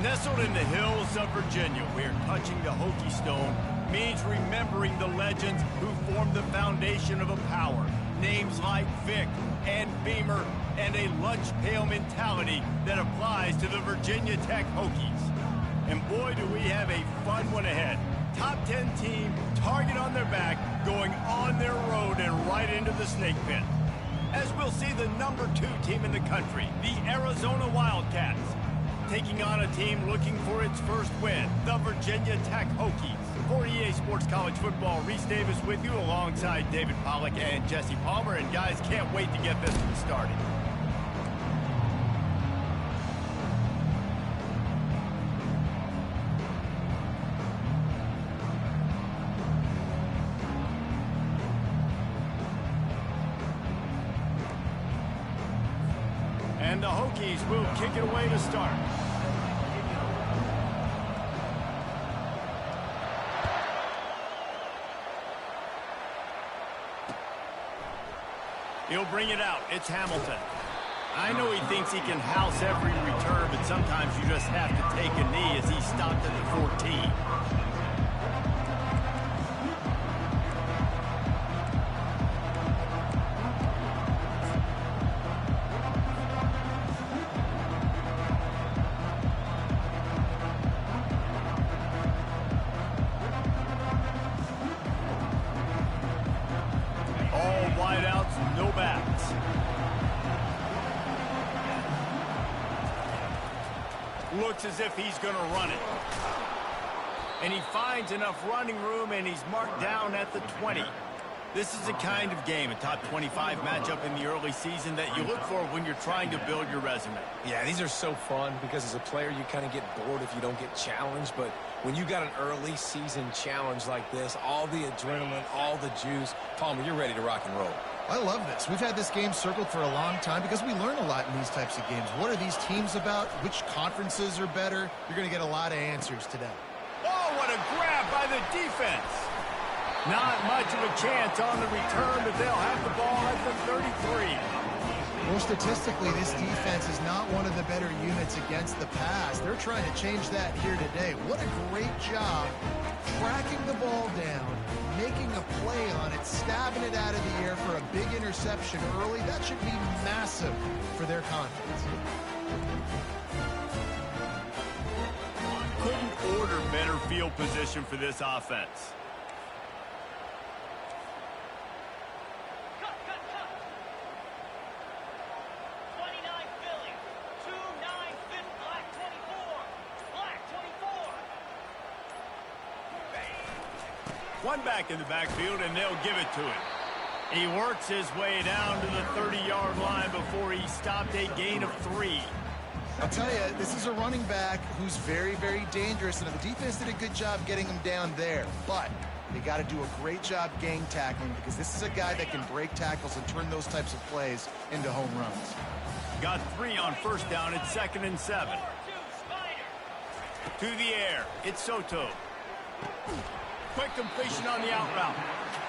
Nestled in the hills of Virginia, where touching the Hokie Stone means remembering the legends who formed the foundation of a power. Names like Vic and Beamer and a lunch pail mentality that applies to the Virginia Tech Hokies. And boy, do we have a fun one ahead. Top 10 team, target on their back, going on their road and right into the snake pit. As we'll see the number 2 team in the country, the Arizona Wildcats, taking on a team looking for its first win, the Virginia Tech Hokies. For EA Sports College Football, Reese Davis with you alongside David Pollack and Jesse Palmer. And guys, can't wait to get this one started. And the Hokies will kick it away to start. He'll bring it out. It's Hamilton. I know he thinks he can house every return, but sometimes you just have to take a knee as he stopped at the 14. No backs. Looks as if he's going to run it. And he finds enough running room, and he's marked down at the 20. This is the kind of game, a top 25 matchup in the early season, that you look for when you're trying to build your resume. Yeah, these are so fun because as a player, you kind of get bored if you don't get challenged. But when you got an early season challenge like this, all the adrenaline, all the juice, Palmer, you're ready to rock and roll. I love this. We've had this game circled for a long time because we learn a lot in these types of games. What are these teams about? Which conferences are better? You're going to get a lot of answers today. Oh, what a grab by the defense. Not much of a chance on the return, but they'll have the ball at the 33. Well, statistically, this defense is not one of the better units against the pass. They're trying to change that here today. What a great job tracking the ball down, making a play on it, stabbing it out of the air for a big interception early. That should be massive for their confidence. Couldn't order better field position for this offense. One back in the backfield, and they'll give it to him. He works his way down to the 30-yard line before he stopped a gain of 3. I'll tell you, this is a running back who's very, very dangerous, and the defense did a good job getting him down there. But they got to do a great job gang tackling because this is a guy that can break tackles and turn those types of plays into home runs. Got 3 on first down. It's 2nd and 7. To the air. It's Soto. Quick completion on the out route.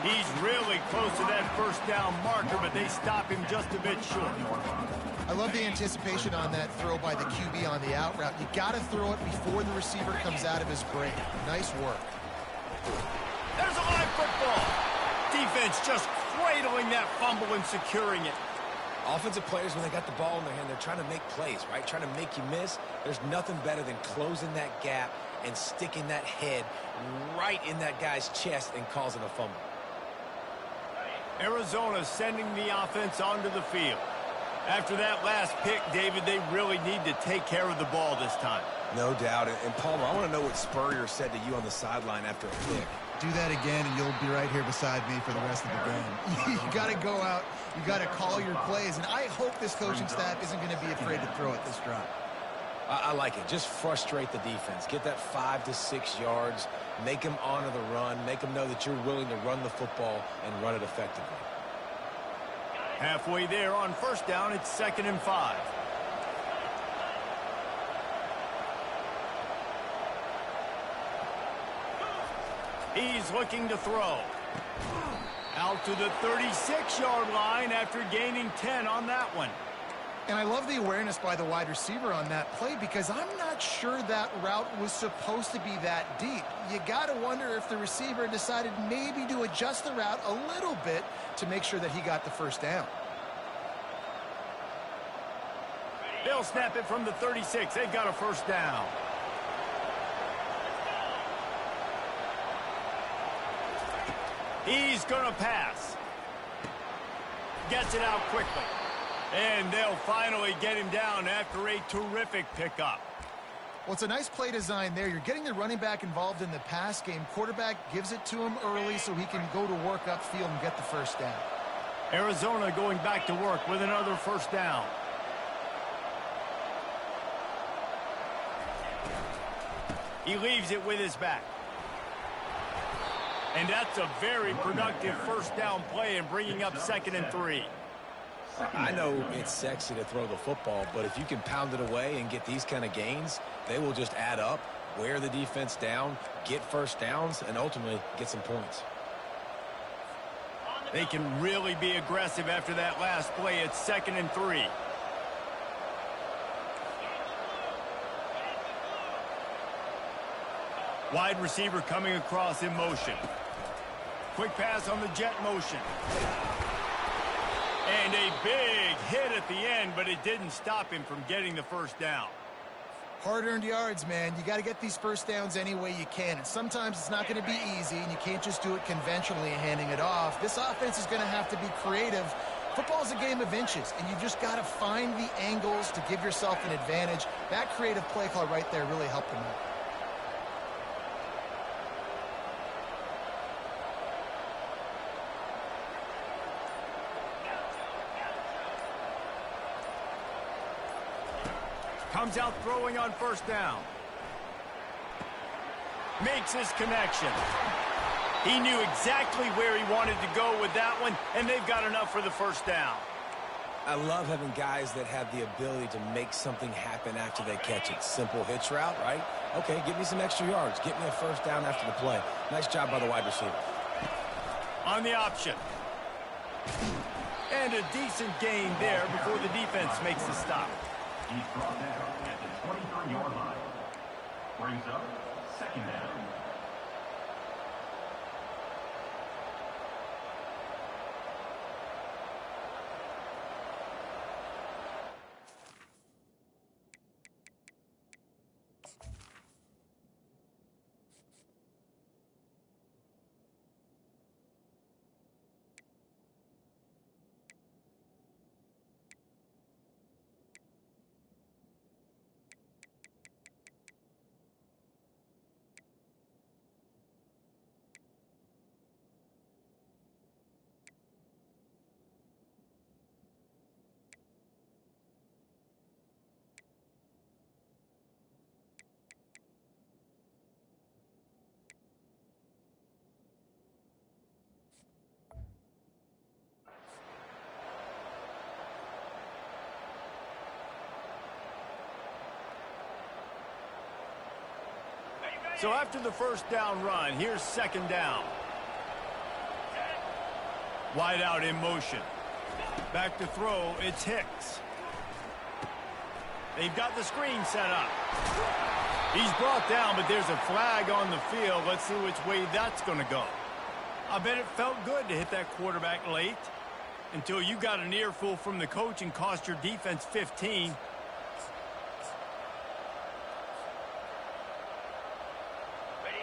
He's really close to that first down marker, but they stop him just a bit short. I love the anticipation on that throw by the QB on the out route. You got to throw it before the receiver comes out of his break. Nice work. There's a live football. Defense just cradling that fumble and securing it. Offensive players, when they got the ball in their hand, they're trying to make plays, right? Trying to make you miss. There's nothing better than closing that gap and sticking that head right in that guy's chest and causing a fumble. Arizona sending the offense onto the field. After that last pick, David, they really need to take care of the ball this time. No doubt. And Palmer, I want to know what Spurrier said to you on the sideline after a pick. Do that again, and you'll be right here beside me for the rest of the game. You got to go out. You got to call your plays. And I hope this coaching staff isn't going to be afraid to throw it this drive. I like it. Just frustrate the defense. Get that 5 to 6 yards. Make them honor the run. Make them know that you're willing to run the football and run it effectively. Halfway there on first down, it's 2nd and 5. He's looking to throw. Out to the 36-yard line after gaining 10 on that one. And I love the awareness by the wide receiver on that play because I'm not sure that route was supposed to be that deep. You got to wonder if the receiver decided maybe to adjust the route a little bit to make sure that he got the first down. They'll snap it from the 36. They've got a first down. He's going to pass. Gets it out quickly. And they'll finally get him down after a terrific pickup. Well, it's a nice play design there. You're getting the running back involved in the pass game. Quarterback gives it to him early so he can go to work upfield and get the first down. Arizona going back to work with another first down. He leaves it with his back. And that's a very productive first down play and bringing up 2nd and 3. I know it's sexy to throw the football, but if you can pound it away and get these kind of gains, they will just add up, wear the defense down, get first downs, and ultimately get some points. They can really be aggressive after that last play. It's 2nd and 3. Wide receiver coming across in motion. Quick pass on the jet motion. And a big hit at the end, but it didn't stop him from getting the first down. Hard-earned yards, man. You got to get these first downs any way you can. And sometimes it's not going to be easy, and you can't just do it conventionally handing it off. This offense is going to have to be creative. Football is a game of inches, and you've just got to find the angles to give yourself an advantage. That creative play call right there really helped them out. Comes out throwing on first down. Makes his connection. He knew exactly where he wanted to go with that one, and they've got enough for the first down. I love having guys that have the ability to make something happen after they catch it. Simple hitch route, right? Okay, give me some extra yards. Get me a first down after the play. Nice job by the wide receiver. On the option. And a decent gain there before the defense makes the stop. He's brought down at the 23-yard line. Brings up 2nd down. So after the first down run, here's 2nd down. Wide out in motion. Back to throw, it's Hicks. They've got the screen set up. He's brought down, but there's a flag on the field. Let's see which way that's going to go. I bet it felt good to hit that quarterback late until you got an earful from the coach and cost your defense 15.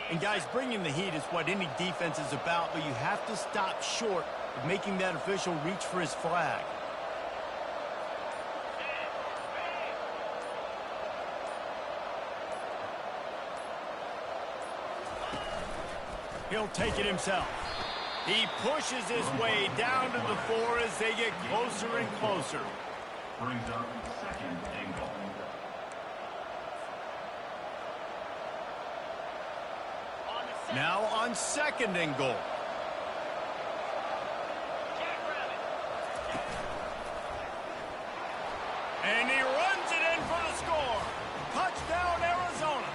And guys, bringing the heat is what any defense is about, but you have to stop short of making that official reach for his flag. He'll take it himself. He pushes his way down to the 4 as they get closer and closer. Brings up 2nd and goal. Now on 2nd and goal. And he runs it in for the score. Touchdown, Arizona.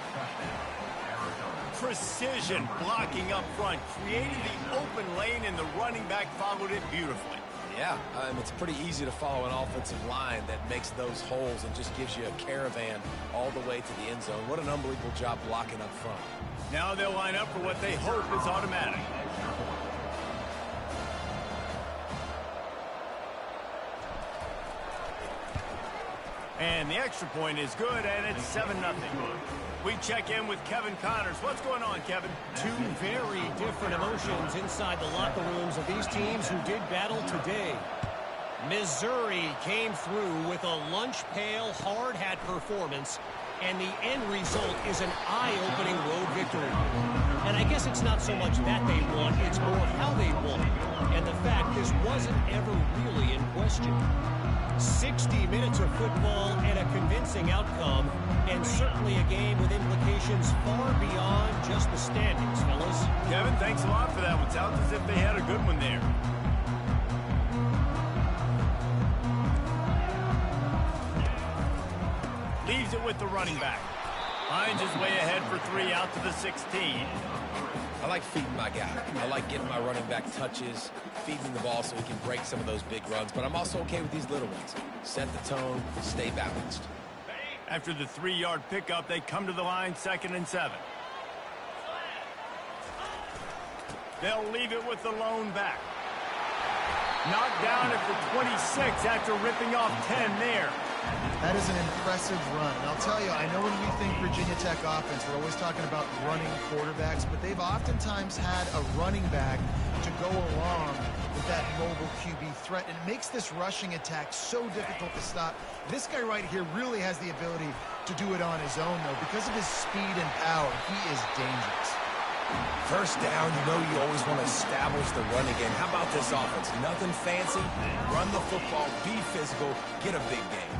Precision blocking up front, created the open lane, and the running back followed it beautifully. Yeah, it's pretty easy to follow an offensive line that makes those holes and just gives you a caravan all the way to the end zone. What an unbelievable job blocking up front. Now they'll line up for what they hope is automatic. And the extra point is good, and it's 7-0. We check in with Kevin Connors. What's going on, Kevin? Two very different emotions inside the locker rooms of these teams who did battle today. Missouri came through with a lunch pail hard hat performance, and the end result is an eye-opening road victory. And I guess it's not so much that they won, it's more how they won. And the fact this wasn't ever really in question. 60 minutes of football and a convincing outcome, and certainly a game with implications far beyond just the standings, fellas. Kevin, thanks a lot for that one. Sounds as if they had a good one there. Leaves it with the running back. Hines is way ahead for 3 out to the 16. I like feeding my guy. I like getting my running back touches, feeding the ball so he can break some of those big runs. But I'm also okay with these little ones. Set the tone, stay balanced. After the 3-yard pickup, they come to the line, 2nd and 7. They'll leave it with the lone back. Knocked down at the 26 after ripping off 10 there. That is an impressive run. And I'll tell you, I know when we think Virginia Tech offense, we're always talking about running quarterbacks, but they've oftentimes had a running back to go along with that mobile QB threat. And it makes this rushing attack so difficult to stop. This guy right here really has the ability to do it on his own, though. Because of his speed and power, he is dangerous. First down, you know you always want to establish the running game. How about this offense? Nothing fancy. Run the football, be physical, get a big game.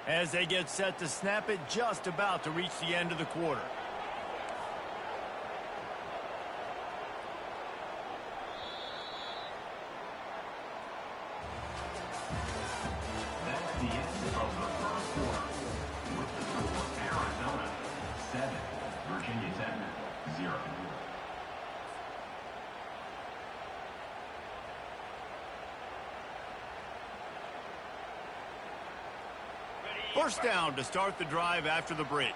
As they get set to snap it, just about to reach the end of the quarter. That's the end of the first quarter. With the score, Arizona 7, Virginia Tech 0. First down to start the drive after the break.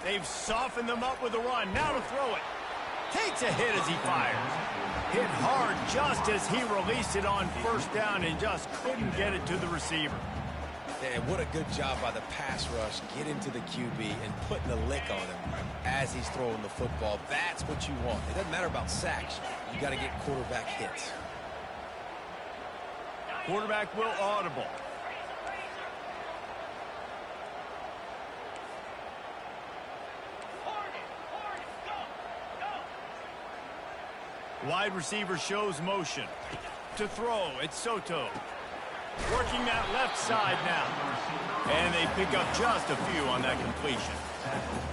They've softened them up with a run. Now to throw it. Takes a hit as he fires. Hit hard just as he released it on first down and just couldn't get it to the receiver. And what a good job by the pass rush, getting to the QB and putting a lick on him as he's throwing the football. That's what you want. It doesn't matter about sacks. You got to get quarterback hits. Quarterback will audible. Wide receiver shows motion. To throw, it's Soto. Working that left side now. And they pick up just a few on that completion.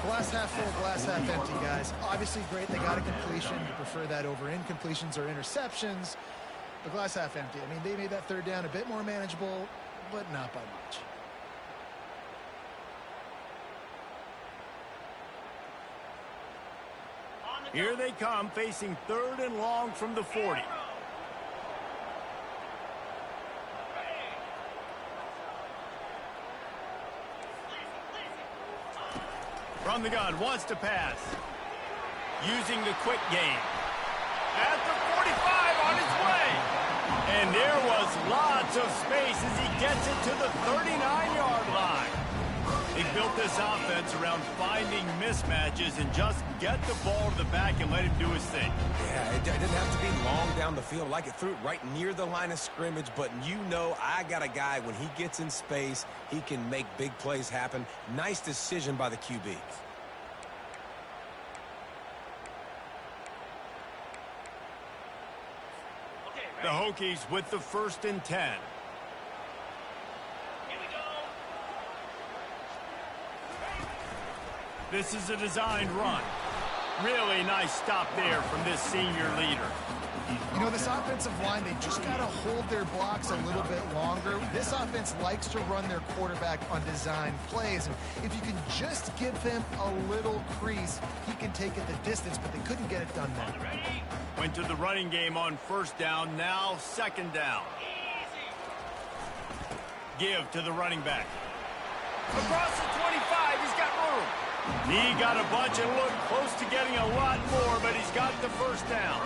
Glass half full, glass half empty, guys. Obviously great, they got a completion. You prefer that over incompletions or interceptions. But glass half empty. I mean, they made that third down a bit more manageable, but not by much. Here they come, facing 3rd and long from the 40. From the gun, wants to pass. Using the quick game. At the 45, on his way. And there was lots of space as he gets it to the 39-yard line. They built this offense around finding mismatches and just get the ball to the back and let him do his thing. Yeah, it didn't have to be long down the field. Like it threw it right near the line of scrimmage, but you know I got a guy, when he gets in space, he can make big plays happen. Nice decision by the QB. The Hokies with the 1st and 10. This is a designed run. Really nice stop there from this senior leader. You know, this offensive line, they just got to hold their blocks a little bit longer. This offense likes to run their quarterback on design plays. And if you can just give him a little crease, he can take it the distance, but they couldn't get it done there. Went to the running game on first down, now second down. Give to the running back. Across the 25, he's got room. He got a bunch and looked close to getting a lot more, but he's got the first down.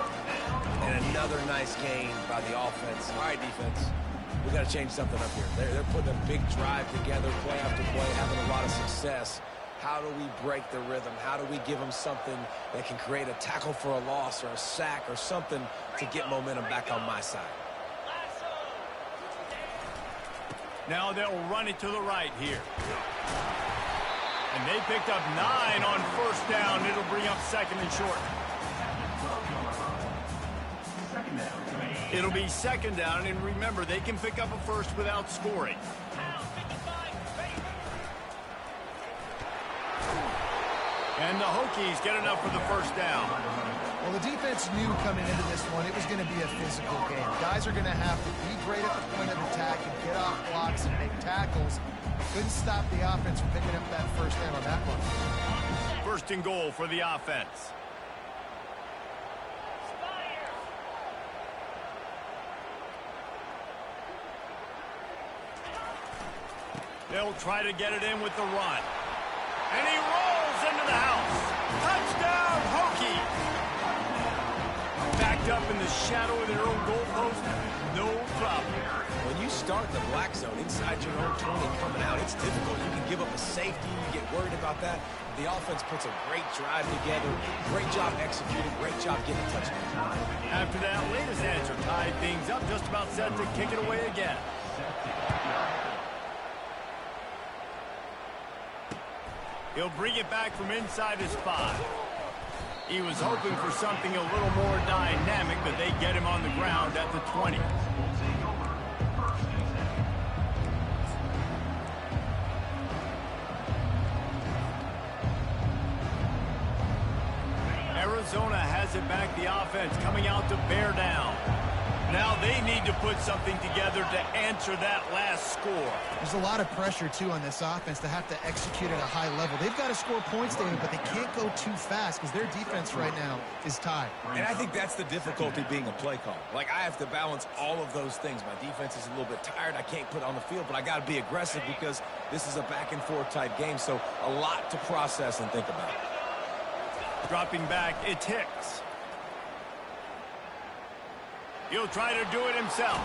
And another nice gain by the offense. All right, defense, we got to change something up here. They're putting a big drive together, play after play, having a lot of success. How do we break the rhythm? How do we give them something that can create a tackle for a loss or a sack or something to get momentum back on my side? Now they'll run it to the right here. And they picked up 9 on first down. It'll bring up second and short. It'll be second down, and remember, they can pick up a first without scoring. And the Hokies get enough for the first down. Well, the defense knew coming into this one it was going to be a physical game. Guys are going to have to be great at the point of attack and get off blocks and make tackles. Couldn't stop the offense from picking up that first down on that one. First and goal for the offense. They'll try to get it in with the run. And he rolls into the house. Touchdown, Hokies! Backed up in the shadow of their own goalpost, no problem. When you start the black zone inside your own 20 coming out, it's difficult. You can give up a safety. You get worried about that. The offense puts a great drive together. Great job executing. Great job getting a touchdown. After that latest answer tied things up, just about set to kick it away again. He'll bring it back from inside his 5. He was hoping for something a little more dynamic, but they get him on the ground at the 20. Arizona has it back, the offense coming out to bear down. Now they need to put something together to answer that last score. There's a lot of pressure, too, on this offense to have to execute at a high level. They've got to score points, David, but they can't go too fast because their defense right now is tied. And I think that's the difficulty being a play call. Like, I have to balance all of those things. My defense is a little bit tired. I can't put on the field, but I got to be aggressive because this is a back-and-forth type game, so a lot to process and think about. Dropping back, it's Hicks. He'll try to do it himself.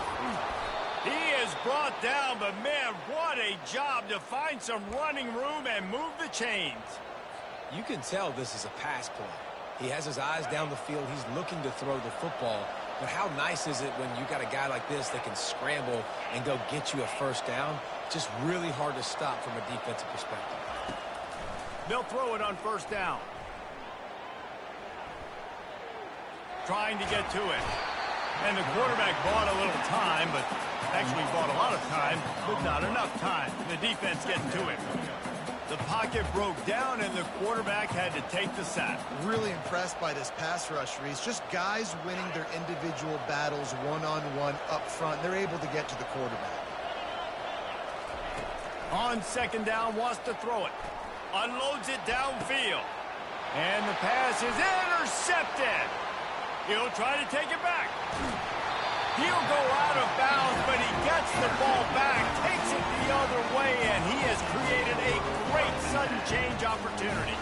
He is brought down, but man, what a job to find some running room and move the chains. You can tell this is a pass play. He has his eyes down the field. He's looking to throw the football. But how nice is it when you got a guy like this that can scramble and go get you a first down? Just really hard to stop from a defensive perspective. They'll throw it on first down. Trying to get to it. And the quarterback bought a little time, but actually bought a lot of time, but not enough time. The defense getting to it. The pocket broke down, and the quarterback had to take the sack. Really impressed by this pass rush, Reese. Just guys winning their individual battles one-on-one up front. They're able to get to the quarterback. On second down, wants to throw it. Unloads it downfield. And the pass is intercepted. He'll try to take it back. He'll go out of bounds, but he gets the ball back, takes it the other way, and he has created a great sudden change opportunity.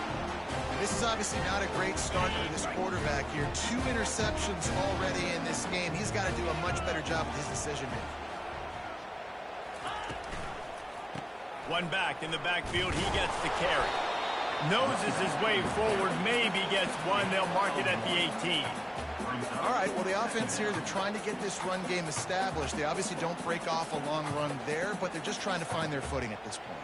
This is obviously not a great start for this quarterback here. 2 interceptions already in this game. He's got to do a much better job with his decision-making. One back in the backfield, he gets the carry. Noses his way forward, maybe gets one. They'll mark it at the 18. All right, well, the offense here, they're trying to get this run game established. They obviously don't break off a long run there, but they're just trying to find their footing at this point.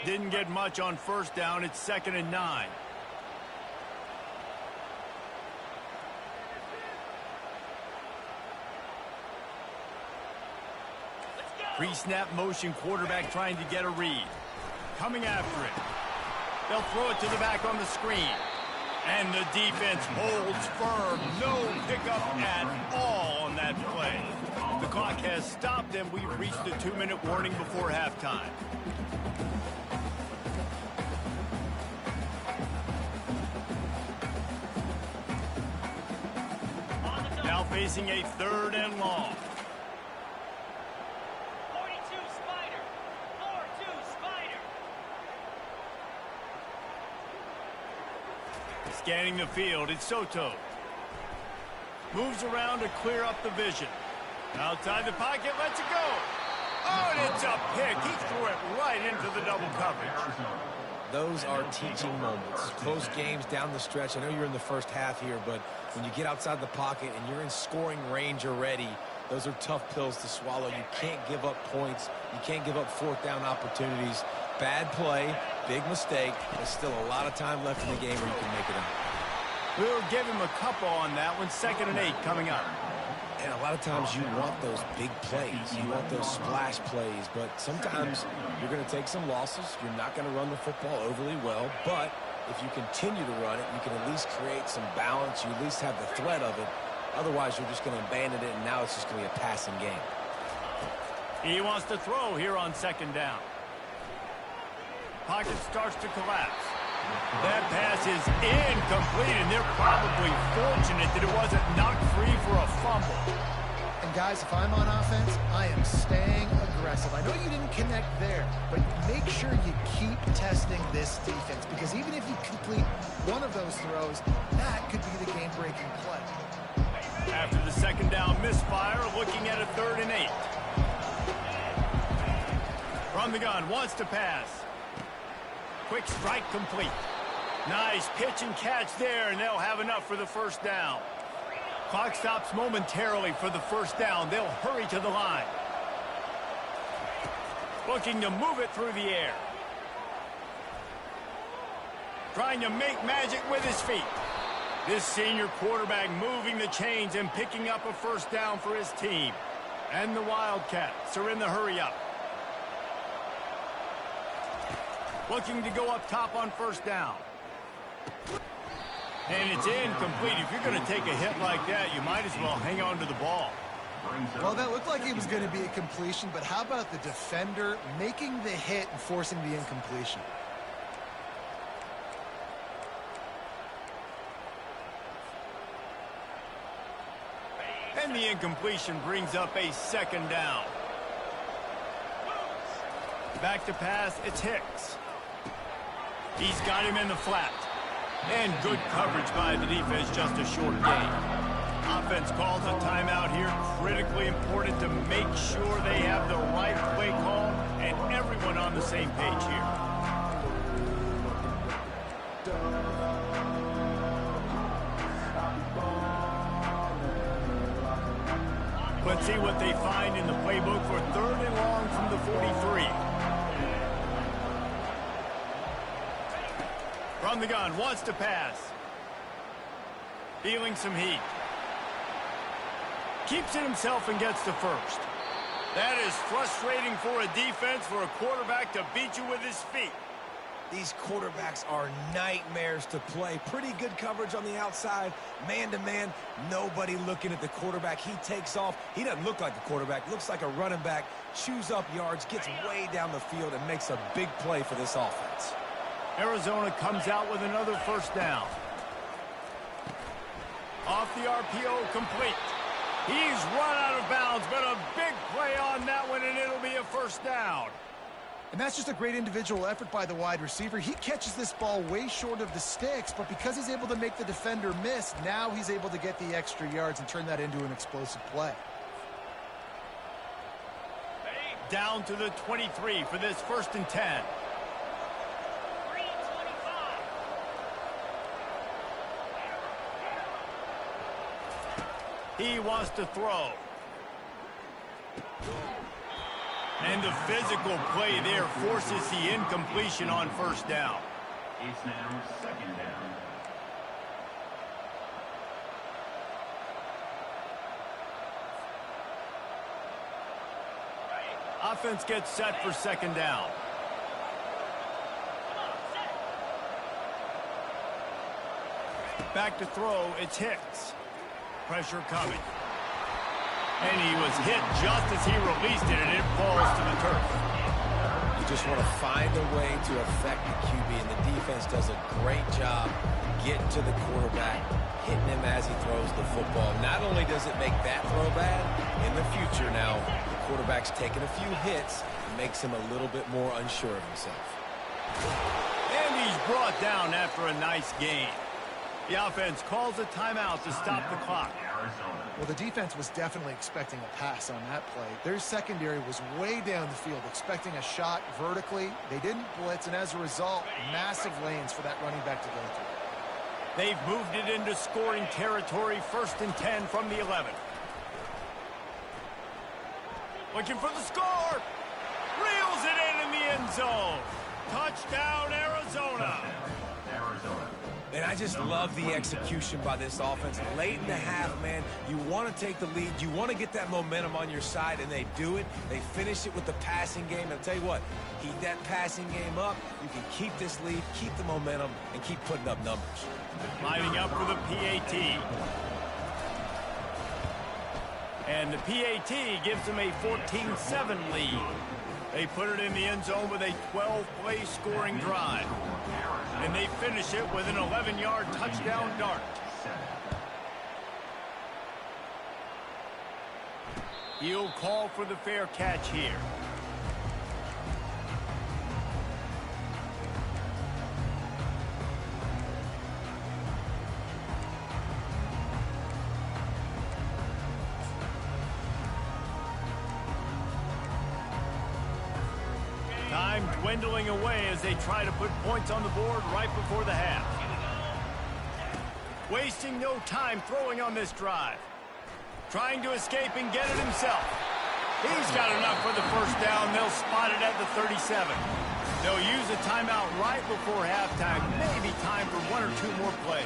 Didn't get much on first down. It's 2nd and 9. Pre-snap motion quarterback trying to get a read. Coming after it. They'll throw it to the back on the screen. And the defense holds firm. No pickup at all on that play. The clock has stopped, and we've reached the 2-minute warning before halftime. Now facing a 3rd and long. 42 Spider. 4-2 Spider. Scanning the field, it's Soto. Moves around to clear up the vision. Outside the pocket, lets it go. Oh, and it's a pick. He threw it right into the double coverage. Those are teaching moments. Close games down the stretch. I know you're in the first half here, but when you get outside the pocket and you're in scoring range already, those are tough pills to swallow. You can't give up points. You can't give up 4th down opportunities. Bad play, big mistake. There's still a lot of time left in the game where you can make it up. We'll give him a couple on that one. 2nd and 8 coming up. And a lot of times you want those big plays. You want those splash plays. But sometimes you're going to take some losses. You're not going to run the football overly well. But if you continue to run it, you can at least create some balance. You at least have the threat of it. Otherwise, you're just going to abandon it, and now it's just going to be a passing game. He wants to throw here on 2nd down. Pocket starts to collapse. That pass is incomplete, and they're probably fortunate that it wasn't knocked free for a fumble. And guys, if I'm on offense, I am staying aggressive. I know you didn't connect there, but make sure you keep testing this defense, because even if you complete one of those throws, that could be the game-breaking play. After the 2nd down misfire, looking at a 3rd and 8. From the gun, wants to pass. Quick strike complete. Nice pitch and catch there, and they'll have enough for the 1st down. Clock stops momentarily for the 1st down. They'll hurry to the line. Looking to move it through the air. Trying to make magic with his feet. This senior quarterback moving the chains and picking up a 1st down for his team. And the Wildcats are in the hurry up. Looking to go up top on 1st down. And it's incomplete. If you're going to take a hit like that, you might as well hang on to the ball. Well, that looked like it was going to be a completion, but how about the defender making the hit and forcing the incompletion? And the incompletion brings up a 2nd down. Back to pass, it's Hicks. He's got him in the flat. And good coverage by the defense, just a short gain. Offense calls a timeout here. Critically important to make sure they have the right play call and everyone on the same page here. Let's see what they find in the playbook for 3rd and long from the 43. From the gun, wants to pass. Feeling some heat. Keeps it himself and gets the 1st. That is frustrating for a defense, for a quarterback to beat you with his feet. These quarterbacks are nightmares to play. Pretty good coverage on the outside. Man-to-man, nobody looking at the quarterback. He takes off. He doesn't look like a quarterback. Looks like a running back. Chews up yards, gets way down the field, and makes a big play for this offense. Arizona comes out with another 1st down. Off the RPO, complete. He's run out of bounds, but a big play on that one, and it'll be a 1st down. And that's just a great individual effort by the wide receiver. He catches this ball way short of the sticks, but because he's able to make the defender miss, now he's able to get the extra yards and turn that into an explosive play. Down to the 23 for this 1st and 10. He wants to throw. And the physical play there forces the incompletion on 1st down. It's now 2nd down. Offense gets set for second down. Back to throw, it's Hicks. Pressure coming. And he was hit just as he released it, and it falls to the turf. You just want to find a way to affect the QB, and the defense does a great job getting to the quarterback, hitting him as he throws the football. Not only does it make that throw bad, in the future now, the quarterback's taking a few hits, it makes him a little bit more unsure of himself. And he's brought down after a nice gain. The offense calls a timeout to stop the clock. Well, the defense was definitely expecting a pass on that play. Their secondary was way down the field, expecting a shot vertically. They didn't blitz, and as a result, massive lanes for that running back to go through. They've moved it into scoring territory, 1st and 10 from the 11. Looking for the score. Reels it in the end zone. Touchdown, Arizona. And I just love the execution by this offense. Late in the half, man, you want to take the lead. You want to get that momentum on your side, and they do it. They finish it with the passing game. And I'll tell you what, keep that passing game up. You can keep this lead, keep the momentum, and keep putting up numbers. Lining up for the PAT. And the PAT gives them a 14-7 lead. They put it in the end zone with a 12-play scoring drive. And they finish it with an 11-yard touchdown dart. He'll call for the fair catch here. Time dwindling away as they try to put points on the board right before the half. Wasting no time throwing on this drive. Trying to escape and get it himself. He's got enough for the first down. They'll spot it at the 37. They'll use a timeout right before halftime. Maybe time for 1 or 2 more plays.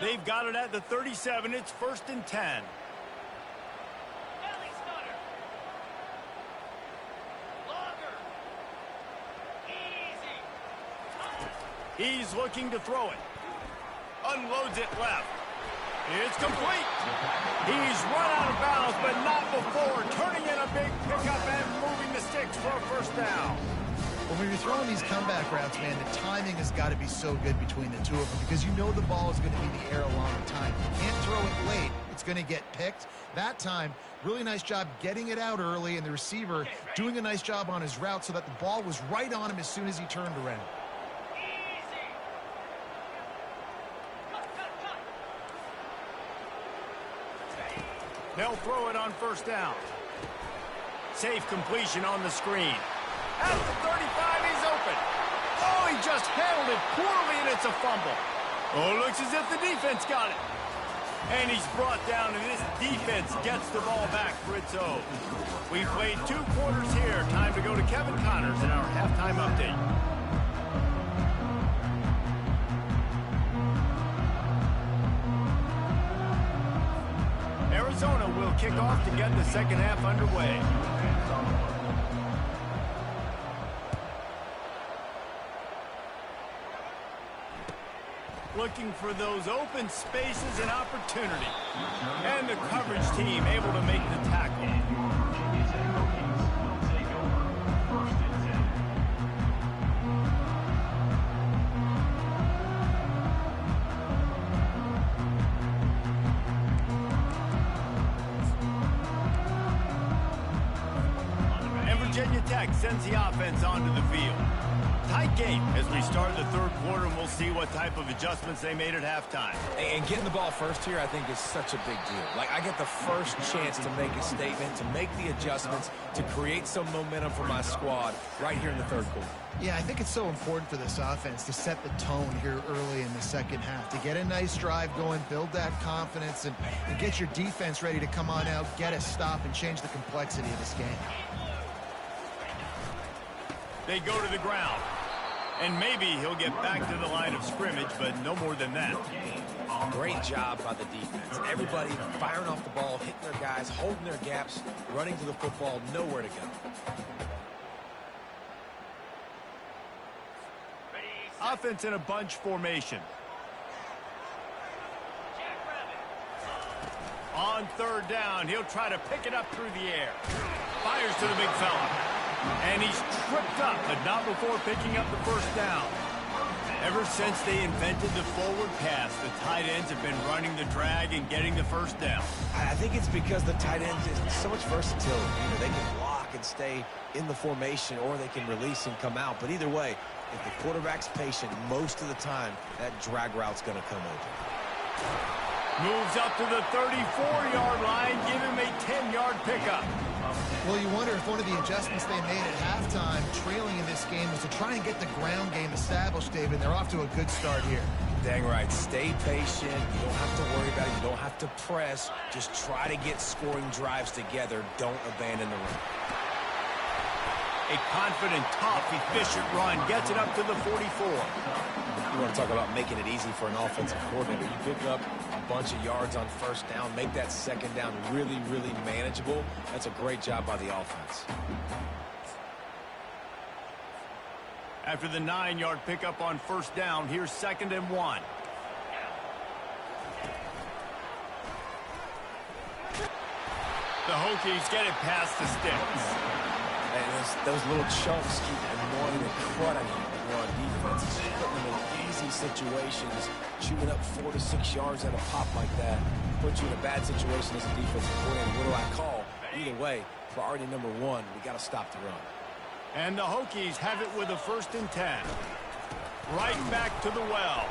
They've got it at the 37. It's 1st and 10. He's looking to throw it. Unloads it left. It's complete. He's run out of bounds, but not before turning in a big pickup and moving the sticks for a first down. Well, when you're throwing these comeback routes, man, the timing has got to be so good between the two of them because you know the ball is going to be in the air a long time. You can't throw it late. It's going to get picked. That time, really nice job getting it out early, and the receiver doing a nice job on his route so that the ball was right on him as soon as he turned around. They'll throw it on first down. Safe completion on the screen. At the 35, he's open. Oh, he just handled it poorly, and it's a fumble. Oh, looks as if the defense got it. And he's brought down, and this defense gets the ball back for its own. We played 2 quarters here. Time to go to Kevin Connors in our halftime update. Arizona will kick off to get the second half underway. Looking for those open spaces and opportunity. And the coverage team able to make the tackle. And Virginia Tech sends the offense onto the field. Tight game as we start the 3rd quarter, and we'll see what type of adjustments they made at halftime. And getting the ball first here, I think, is such a big deal. Like, I get the first chance to make a statement, to make the adjustments, to create some momentum for my squad right here in the 3rd quarter. Yeah, I think it's so important for this offense to set the tone here early in the second half, to get a nice drive going, build that confidence, and get your defense ready to come on out, get a stop, and change the complexity of this game. They go to the ground. And maybe he'll get back to the line of scrimmage, but no more than that. Great job by the defense. Everybody firing off the ball, hitting their guys, holding their gaps, running to the football, nowhere to go. Offense in a bunch formation. On third down, he'll try to pick it up through the air. Fires to the big fella. And he's tripped up, but not before picking up the first down. Ever since they invented the forward pass, the tight ends have been running the drag and getting the first down. I think it's because the tight ends is so much versatility. They can block and stay in the formation, or they can release and come out. But either way, if the quarterback's patient, most of the time, that drag route's going to come open. Moves up to the 34-yard line, give him a 10-yard pickup. Well, you wonder if one of the adjustments they made at halftime, trailing in this game, was to try and get the ground game established, David. They're off to a good start here. Dang right. Stay patient. You don't have to worry about it. You don't have to press. Just try to get scoring drives together. Don't abandon the run. A confident, tough, efficient run gets it up to the 44. You want to talk about making it easy for an offensive coordinator. You pick up a bunch of yards on first down, make that second down really, really manageable. That's a great job by the offense. After the 9-yard pickup on first down, here's 2nd and 1. The Hokies get it past the sticks. And those little chunks keep annoying the crud out of you on defense. Just putting them in easy situations, shooting up 4 to 6 yards at a pop like that, puts you in a bad situation as a defensive coordinator. What do I call? Either way, priority number one, we got to stop the run. And the Hokies have it with a 1st and 10. Right back to the well.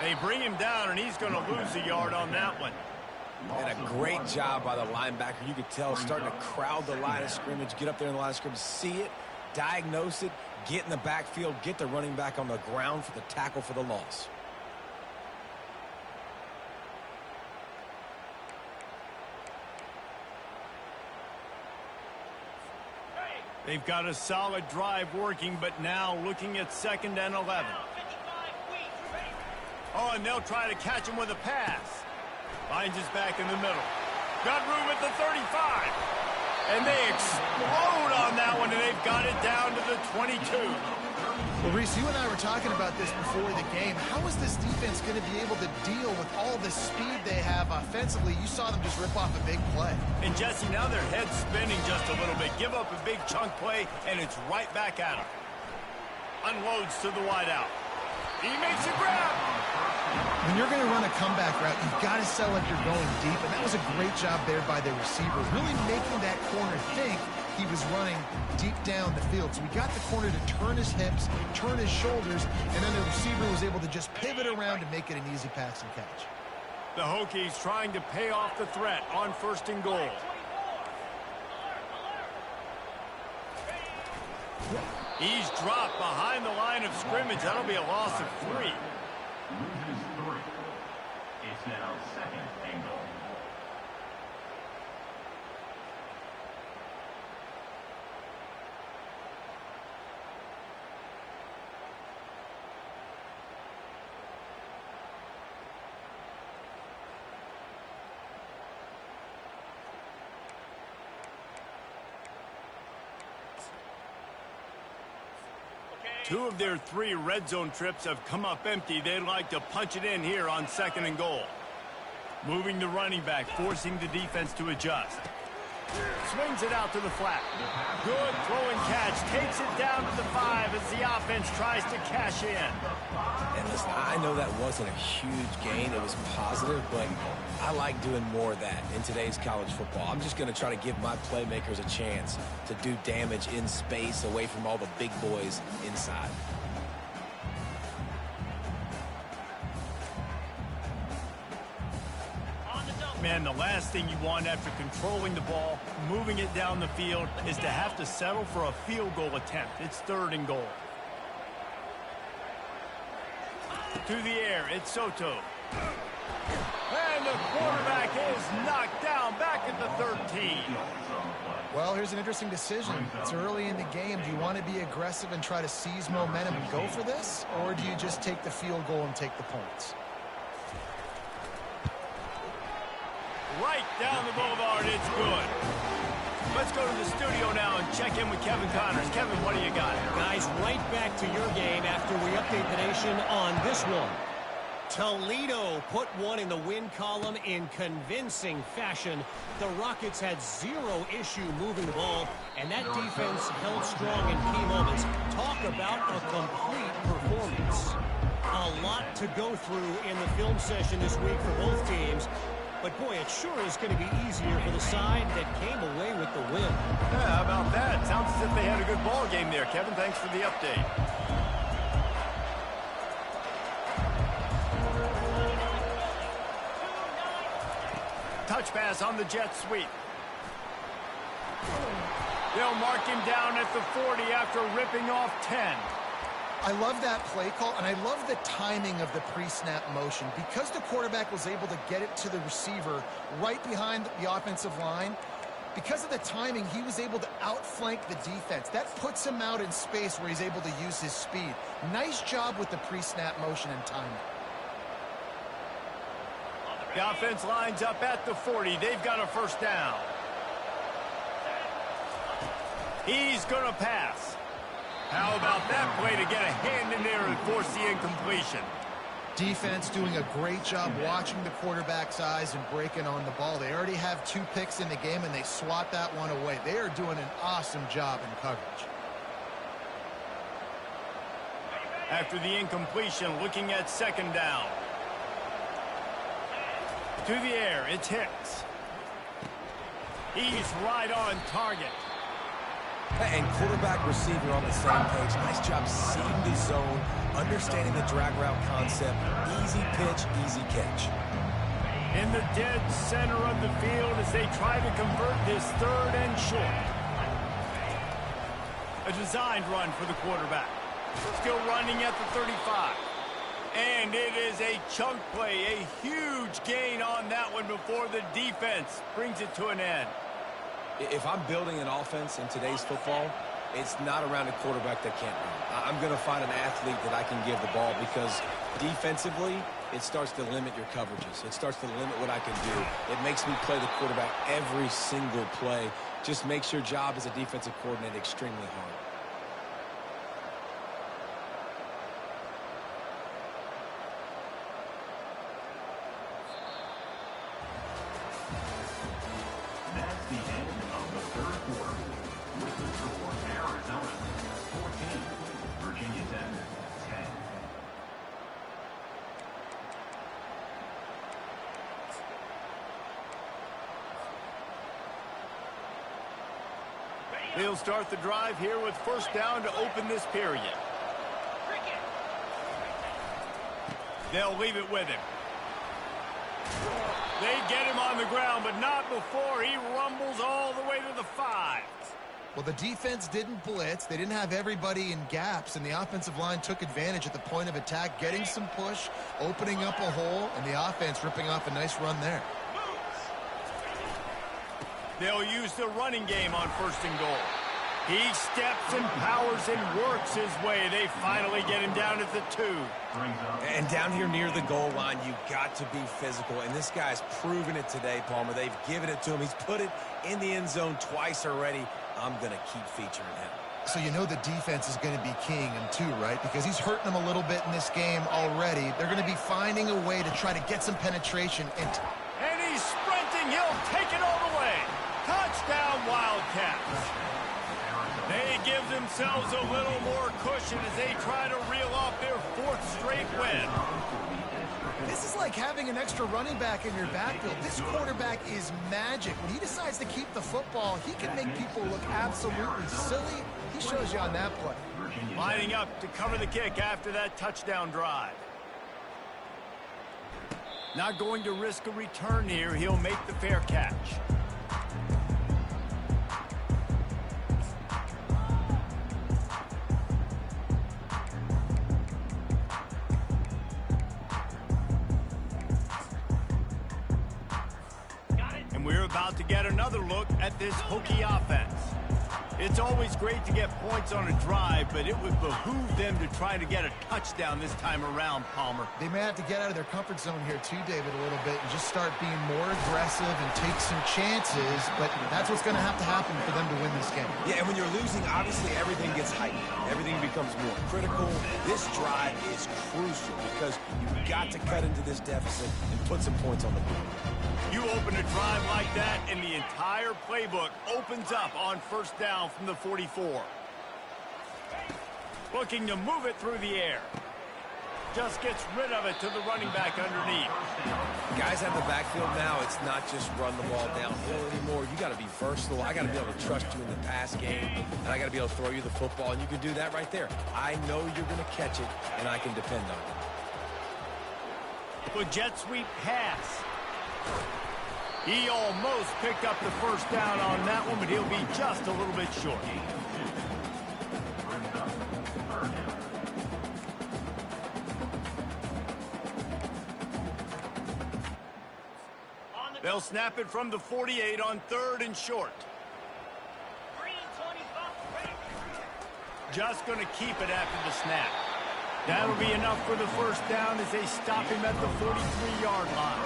They bring him down, and he's going to lose a yard on that one. And a great job by the linebacker. You could tell starting to crowd the line of scrimmage, get up there in the line of scrimmage, see it, diagnose it, get in the backfield, get the running back on the ground for the tackle for the loss. They've got a solid drive working, but now looking at 2nd and 11. Oh, and they'll try to catch him with a pass. Finds his back in the middle. Got room at the 35. And they explode on that one, and they've got it down to the 22. Well, Reese, you and I were talking about this before the game. How is this defense going to be able to deal with all the speed they have offensively? You saw them just rip off a big play. And, Jesse, now their head's spinning just a little bit. Give up a big chunk play, and it's right back at him. Unloads to the wideout. He makes a grab. When you're going to run a comeback route, you've got to sell like you're going deep, and that was a great job there by the receiver, really making that corner think he was running deep down the field. So we got the corner to turn his hips, turn his shoulders, and then the receiver was able to just pivot around and make it an easy pass and catch. The Hokies trying to pay off the threat on 1st and goal. He's dropped behind the line of scrimmage. That'll be a loss of 3. Loses 3. It's now 2nd and goal. Two of their 3 red zone trips have come up empty. They'd like to punch it in here on 2nd and goal. Moving the running back, forcing the defense to adjust. Swings it out to the flat. Good throw and catch. Takes it down to the 5 as the offense tries to cash in. And listen, I know that wasn't a huge gain. It was positive, but I like doing more of that in today's college football. I'm just going to try to give my playmakers a chance to do damage in space away from all the big boys inside. Man, the last thing you want after controlling the ball, moving it down the field, is to have to settle for a field goal attempt. It's 3rd and goal. To the air, it's Soto. And the quarterback is knocked down back at the 13. Well, here's an interesting decision. It's early in the game. Do you want to be aggressive and try to seize momentum and go for this? Or do you just take the field goal and take the points? Right down the boulevard, it's good. Let's go to the studio now and check in with Kevin Connors. Kevin, what do you got? Guys, right back to your game after we update the nation on this one. Toledo put one in the win column in convincing fashion. The Rockets had zero issue moving the ball, and that defense held strong in key moments. Talk about a complete performance. A lot to go through in the film session this week for both teams. But, boy, it sure is going to be easier for the side that came away with the win. Yeah, how about that? Sounds as if they had a good ball game there. Kevin, thanks for the update. Touch pass on the jet sweep. They'll mark him down at the 40 after ripping off 10. I love that play call, and I love the timing of the pre-snap motion. Because the quarterback was able to get it to the receiver right behind the offensive line, because of the timing, he was able to outflank the defense. That puts him out in space where he's able to use his speed. Nice job with the pre-snap motion and timing. The offense lines up at the 40. They've got a first down. He's going to pass. How about that play to get a hand in there and force the incompletion? Defense doing a great job watching the quarterback's eyes and breaking on the ball. They already have 2 picks in the game, and they swat that one away. They are doing an awesome job in coverage. After the incompletion, looking at second down. To the air, it's Hicks. He's right on target. And quarterback receiver on the same page. Nice job seeing the zone, understanding the drag route concept. Easy pitch, easy catch. In the dead center of the field as they try to convert this third and short. A designed run for the quarterback. Still running at the 35. And it is a chunk play, a huge gain on that one before the defense brings it to an end. If I'm building an offense in today's football, it's not around a quarterback that can't run. I'm going to find an athlete that I can give the ball because defensively, it starts to limit your coverages. It starts to limit what I can do. It makes me play the quarterback every single play. Just makes your job as a defensive coordinator extremely hard. That's the end of the third quarter. With the score, Arizona 14, Virginia Tech 10. They'll start the drive here with first down to open this period. They'll leave it with him. They get him on the ground, but not before he rumbles all the way to the 5. Well, the defense didn't blitz. They didn't have everybody in gaps, and the offensive line took advantage at the point of attack, getting some push, opening up a hole, and the offense ripping off a nice run there. They'll use the running game on first and goal. He steps and powers and works his way. They finally get him down at the 2. And down here near the goal line, you've got to be physical. And this guy's proven it today, Palmer. They've given it to him. He's put it in the end zone twice already. I'm going to keep featuring him. So you know the defense is going to be keying him too, right? Because he's hurting them a little bit in this game already. They're going to be finding a way to try to get some penetration. And he's sprinting. He'll take it all the way. Touchdown, Wildcats. They give themselves a little more cushion as they try to reel off their 4th straight win. This is like having an extra running back in your backfield. This quarterback is magic. When he decides to keep the football, he can make people look absolutely silly. He shows you on that play. Lining up to cover the kick after that touchdown drive. Not going to risk a return here. He'll make the fair catch. about to get another look at this Hokie offense. It's always great to get points on a drive, but it would behoove them to try to get a touchdown this time around, Palmer. They may have to get out of their comfort zone here too, David, a little bit and just start being more aggressive and take some chances, but that's what's going to happen for them to win this game. Yeah, and when you're losing, obviously everything gets heightened. Everything becomes more critical. This drive is crucial because you've got to cut into this deficit and put some points on the board. You open a drive like that, and the entire playbook opens up on first down from the 44. Looking to move it through the air. Just gets rid of it to the running back underneath. Guys have the backfield now. It's not just run the ball downhill anymore. You got to be versatile. I got to be able to trust you in the pass game, and I got to be able to throw you the football, and you can do that right there. I know you're going to catch it, and I can depend on it. With jet sweep pass. He almost picked up the first down on that one, but he'll be just a little bit short. They'll snap it from the 48 on 3rd and short. Just going to keep it after the snap. That'll be enough for the first down as they stop him at the 43-yard line.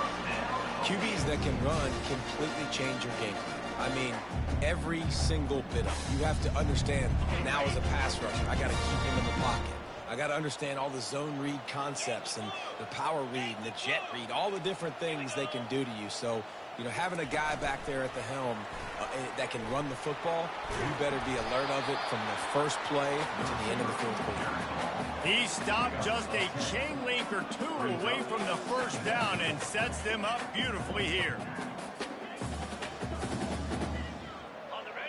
QBs that can run completely change your game plan. I mean, every single bit of it. You have to understand, now as a pass rusher, I got to keep him in the pocket. I got to understand all the zone read concepts and the power read and the jet read, all the different things they can do to you. So, you know, having a guy back there at the helm that can run the football, you better be alert of it from the first play to the end of the fourth quarter. He stopped just a chain link or two away from the first down and sets them up beautifully here.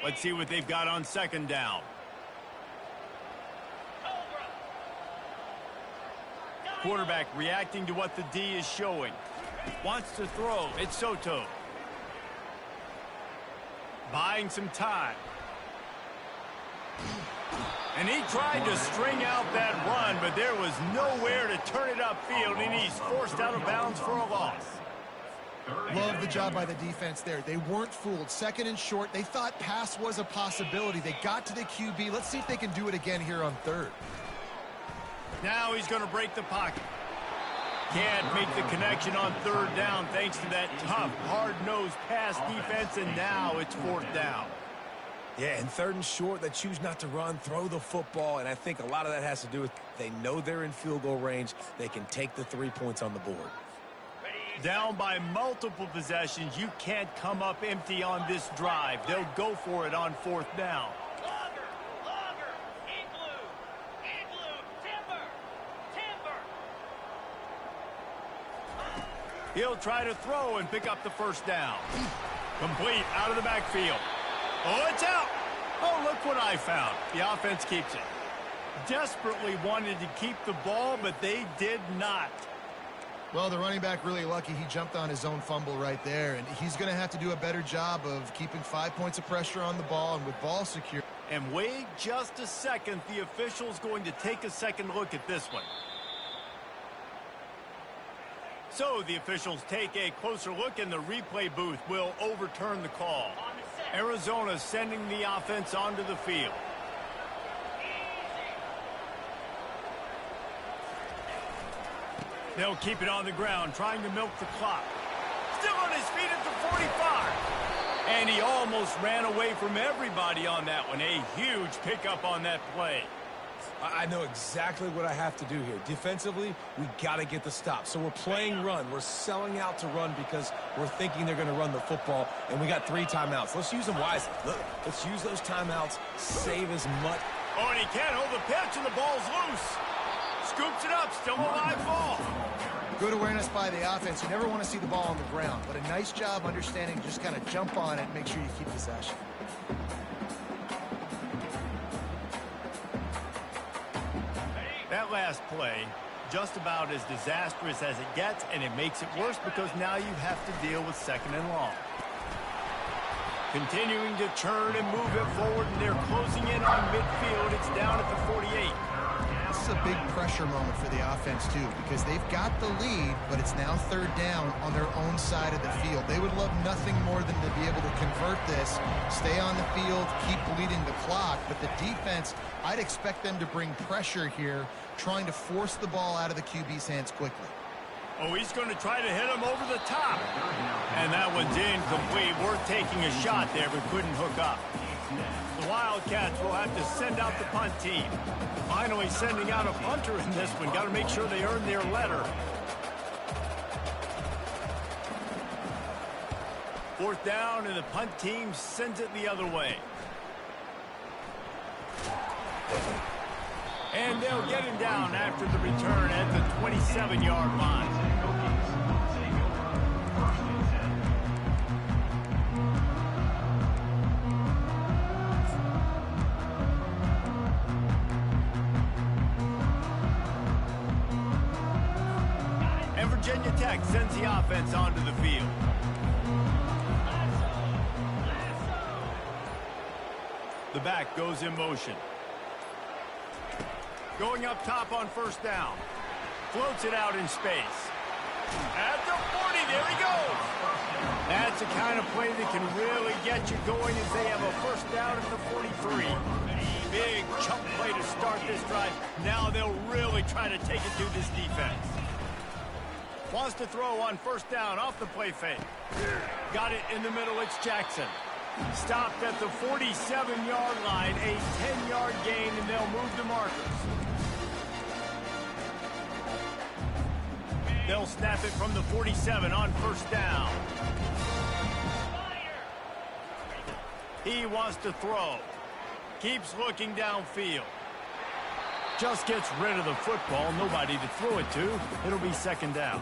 Let's see what they've got on 2nd down. Quarterback reacting to what the D is showing. Wants to throw. It's Soto. Buying some time. And he tried to string out that run, but there was nowhere to turn it upfield, and he's forced out of bounds for a loss. Love the job by the defense there. They weren't fooled. 2nd and short. They thought pass was a possibility. They got to the QB. Let's see if they can do it again here on 3rd. Now he's going to break the pocket. Can't make the connection on 3rd down thanks to that tough, hard-nosed pass defense, and now it's 4th down. Yeah, and 3rd and short, they choose not to run, throw the football, and I think a lot of that has to do with they know they're in field goal range. They can take the 3 points on the board. Down by multiple possessions, you can't come up empty on this drive. They'll go for it on 4th down. He'll try to throw and pick up the first down. Complete out of the backfield. Oh, it's out. Oh, look what I found. The offense keeps it. Desperately wanted to keep the ball, but they did not. Well, the running back really lucky he jumped on his own fumble right there, and he's going to have to do a better job of keeping 5 points of pressure on the ball and with ball secure. And wait just a second. The official's going to take a second look at this one. So the officials take a closer look, and the replay booth will overturn the call. Arizona sending the offense onto the field. They'll keep it on the ground, trying to milk the clock. Still on his feet at the 45. And he almost ran away from everybody on that one. A huge pickup on that play. I know exactly what I have to do here. Defensively, we got to get the stop. So we're playing run. We're selling out to run because we're thinking they're going to run the football, and we got 3 timeouts. Let's use them wisely. Look, let's use those timeouts, save as much. Oh, and he can't hold the pitch, and the ball's loose. Scoops it up, still a live ball. Good awareness by the offense. You never want to see the ball on the ground, but a nice job understanding just kind of jump on it and make sure you keep possession. That last play, just about as disastrous as it gets, and it makes it worse because now you have to deal with 2nd and long. Continuing to turn and move it forward, and they're closing in on midfield. It's down at the 48. is a big pressure moment for the offense, too, because they've got the lead, but it's now third down on their own side of the field. They would love nothing more than to be able to convert this, stay on the field, keep bleeding the clock. But the defense, I'd expect them to bring pressure here, trying to force the ball out of the QB's hands quickly. Oh, he's going to try to hit him over the top. And that one's incomplete. Worth taking a shot there, but couldn't hook up. The Wildcats will have to send out the punt team. Finally sending out a punter in this one. Got to make sure they earn their letter. Fourth down, and the punt team sends it the other way. And they'll get him down after the return at the 27-yard line. And Virginia Tech sends the offense onto the field. The back goes in motion. Going up top on first down. Floats it out in space. At the 40, there he goes. That's the kind of play that can really get you going as they have a first down at the 43. Big chunk play to start this drive. Now they'll really try to take it to this defense. Wants to throw on first down off the play fake. Got it in the middle, it's Jackson. Stopped at the 47-yard line, a 10-yard gain, and they'll move the markers. They'll snap it from the 47 on first down. He wants to throw. Keeps looking downfield. Just gets rid of the football. Nobody to throw it to. It'll be second down.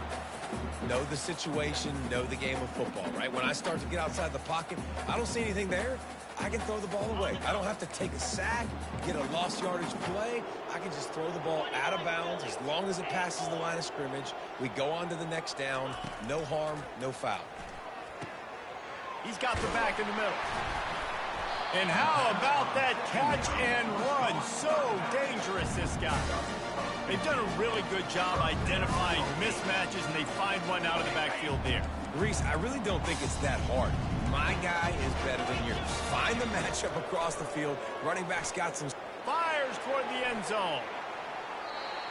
Know the situation, know the game of football, right? When I start to get outside the pocket, I don't see anything there. I can throw the ball away. I don't have to take a sack, get a lost yardage play. I can just throw the ball out of bounds as long as it passes the line of scrimmage. We go on to the next down. No harm, no foul. He's got the back in the middle. And how about that catch and run? So dangerous, this guy. They've done a really good job identifying mismatches, and they find one out of the backfield there. Reese, I really don't think it's that hard. My guy is better than yours. Find the matchup across the field. Running back's got some... Fires toward the end zone.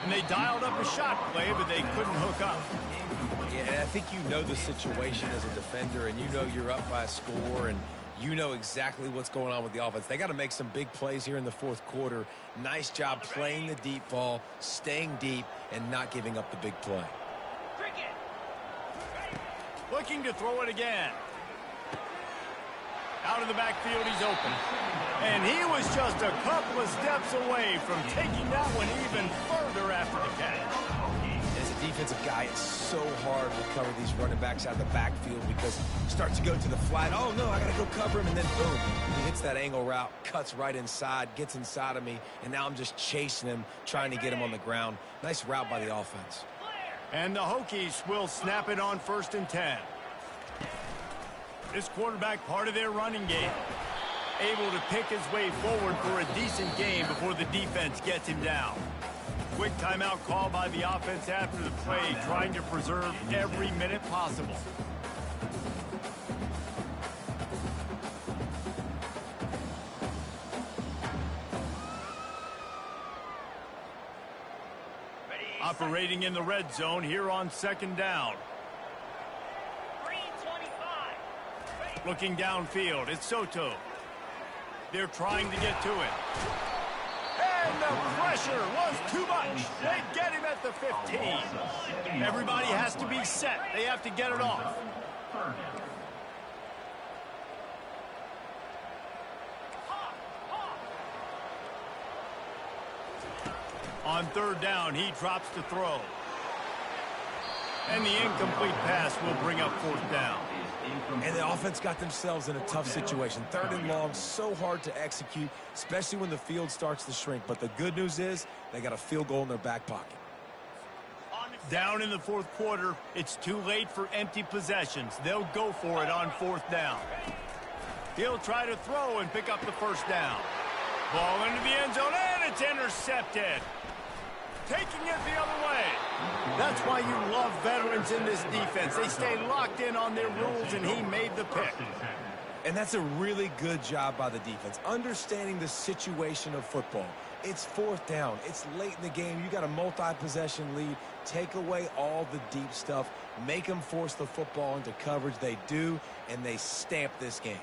And they dialed up a shot play, but they couldn't hook up. Yeah, and I think you know the situation as a defender, and you know you're up by a score, and you know exactly what's going on with the offense. They got to make some big plays here in the fourth quarter. Nice job playing the deep ball, staying deep, and not giving up the big play. Looking to throw it again. Out of the backfield, he's open. And he was just a couple of steps away from taking that one even further after the catch. As a defensive guy, it's so hard to cover these running backs out of the backfield because you start to go to the flat. Oh, no, I got to go cover him. And then, boom, he hits that angle route, cuts right inside, gets inside of me, and now I'm just chasing him, trying to get him on the ground. Nice route by the offense. And the Hokies will snap it on 1st and 10. This quarterback part of their running game. Able to pick his way forward for a decent game before the defense gets him down. Quick timeout call by the offense after the play, trying to preserve every minute possible. Operating in the red zone here on 2nd down. Looking downfield, it's Soto. They're trying to get to it. And the pressure was too much. They get him at the 15. Everybody has to be set. They have to get it off. On 3rd down, he drops to throw. And the incomplete pass will bring up 4th down. And the offense got themselves in a tough situation. 3rd and long, so hard to execute, especially when the field starts to shrink. But the good news is they got a field goal in their back pocket. Down in the 4th quarter, it's too late for empty possessions. They'll go for it on 4th down. He'll try to throw and pick up the 1st down. Ball into the end zone, and it's intercepted. taking it the other way. That's why you love veterans in this defense. They stay locked in on their rules, and he made the pick. And that's a really good job by the defense, understanding the situation of football. It's fourth down. It's late in the game. You got a multi-possession lead. Take away all the deep stuff. Make them force the football into coverage. They do, and they stamp this game.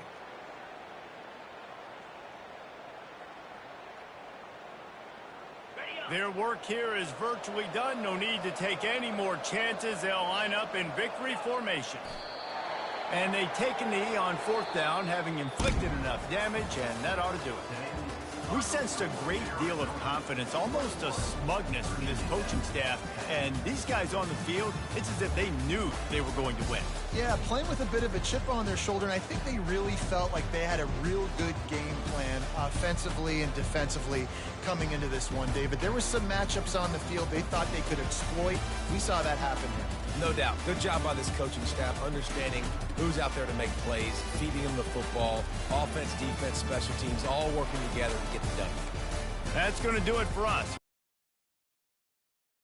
Their work here is virtually done. No need to take any more chances. They'll line up in victory formation. And they take a knee on fourth down, having inflicted enough damage, and that ought to do it. We sensed a great deal of confidence, almost a smugness from this coaching staff. And these guys on the field, it's as if they knew they were going to win. Yeah, playing with a bit of a chip on their shoulder, and I think they really felt like they had a real good game plan offensively and defensively coming into this one, David. There were some matchups on the field they thought they could exploit. We saw that happen here. No doubt. Good job by this coaching staff, understanding who's out there to make plays, feeding them the football, offense, defense, special teams, all working together to get it done. That's going to do it for us.